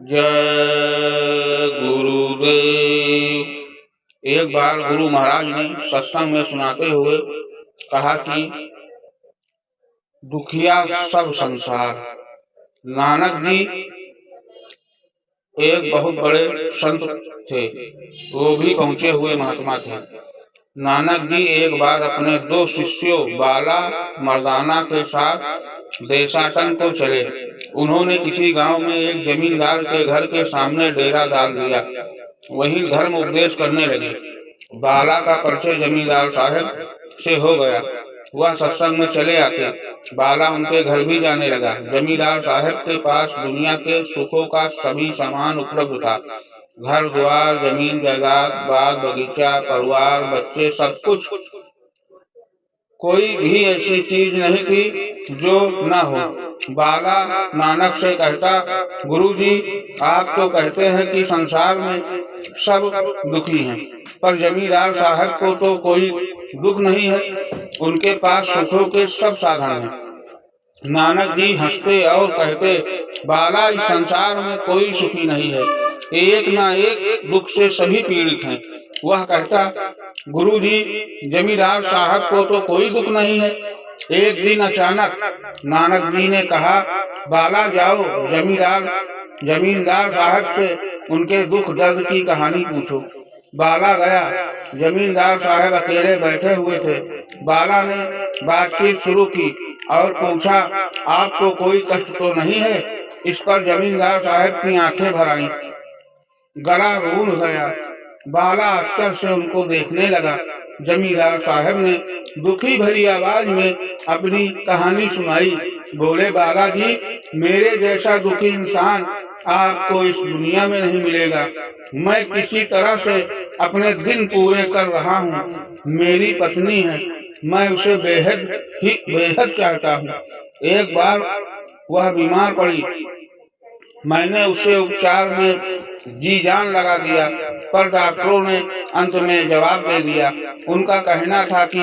जय गुरुदेव। एक बार गुरु महाराज ने सत्संग में सुनाते हुए कहा कि दुखिया सब संसार। नानक जी एक बहुत बड़े संत थे, वो भी पहुंचे हुए महात्मा थे। नानक जी एक बार अपने दो शिष्यों बाला मर्दाना के साथ देशाटन को चले। उन्होंने किसी गांव में एक जमींदार के घर के सामने डेरा डाल दिया, वहीं धर्म उपदेश करने लगे। बाला का परिचय जमींदार साहब से हो गया, वह सत्संग में चले आते। बाला उनके घर भी जाने लगा। जमींदार साहब के पास दुनिया के सुखों का सभी सामान उपलब्ध था, घर द्वार, जमीन जायदाद, बाग बगीचा, परिवार, बच्चे, सब कुछ। कोई भी ऐसी चीज नहीं थी जो न हो। बाला नानक से कहता, गुरुजी आप तो कहते हैं कि संसार में सब दुखी हैं, पर जमींदार साहब को तो कोई दुख नहीं है, उनके पास सुखों के सब साधन हैं। नानक जी हंसते और कहते, बाला इस संसार में कोई सुखी नहीं है, एक ना एक दुख से सभी पीड़ित हैं। वह कहता, गुरुजी जमींदार साहब को तो कोई दुख नहीं है। एक दिन अचानक नानक जी ने कहा, बाला जाओ जमींदार साहब से उनके दुख दर्द की कहानी पूछो। बाला गया। जमींदार साहब अकेले बैठे हुए थे। बाला ने बातचीत शुरू की और पूछा, आपको कोई कष्ट तो नहीं है? इस पर जमींदार साहब की आंखें भर आईं, गला रूंध गया। बाला अक्सर से उनको देखने लगा। जमींदार साहब ने दुखी भरी आवाज में अपनी कहानी सुनाई। बोले, बाला जी मेरे जैसा दुखी इंसान आपको इस दुनिया में नहीं मिलेगा। मैं किसी तरह से अपने दिन पूरे कर रहा हूँ। मेरी पत्नी है, मैं उसे बेहद चाहता हूँ। एक बार वह बीमार पड़ी, मैंने उसे उपचार में जी जान लगा दिया, पर डॉक्टरों ने अंत में जवाब दे दिया। उनका कहना था कि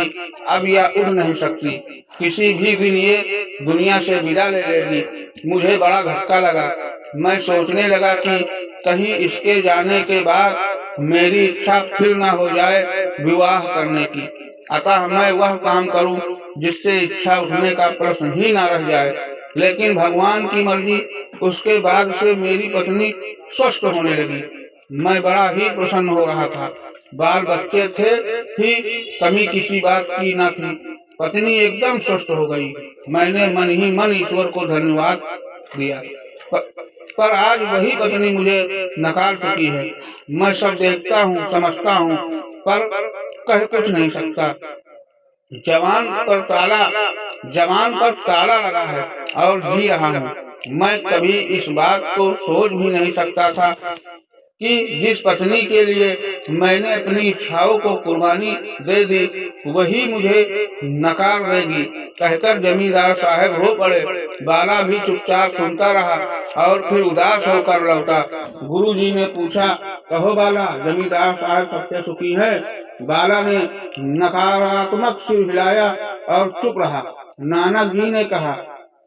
अब यह उठ नहीं सकती, किसी भी दिन ये दुनिया से विदा ले लेगी। मुझे बड़ा धक्का लगा। मैं सोचने लगा कि कहीं इसके जाने के बाद मेरी इच्छा फिर न हो जाए विवाह करने की। अतः मैं वह काम करूं जिससे इच्छा उठने का प्रश्न ही न रह जाए। लेकिन भगवान की मर्जी, उसके बाद से मेरी पत्नी स्वस्थ होने लगी। मैं बड़ा ही प्रसन्न हो रहा था। बाल बच्चे थे ही, कमी किसी बात की न थी। पत्नी एकदम स्वस्थ हो गई। मैंने मन ही मन ईश्वर को धन्यवाद दिया। पर आज वही पत्नी मुझे नकार चुकी है। मैं सब देखता हूँ, समझता हूँ, पर कह कुछ नहीं सकता। जवान पर ताला लगा है और जी रहा हूँ। मैं कभी इस बात को सोच भी नहीं सकता था कि जिस पत्नी के लिए मैंने अपनी इच्छाओं को कुर्बानी दे दी, वही मुझे नकार देगी। कहकर जमींदार साहब रो पड़े। बाला भी चुपचाप सुनता रहा और फिर उदास होकर लौटा। गुरुजी ने पूछा, कहो बाला, जमींदार साहब सबसे सुखी है? बाला ने नकारात्मक सिर हिलाया और चुप रहा। नानक जी ने कहा,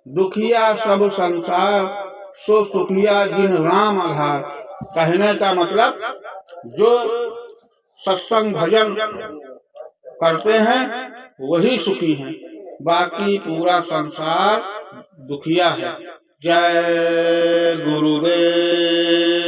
दुखिया सब संसार, सो सुखिया जिन राम आधार। कहने का मतलब, जो सत्संग भजन करते हैं वही सुखी हैं, बाकी पूरा संसार दुखिया है। जय गुरुदेव।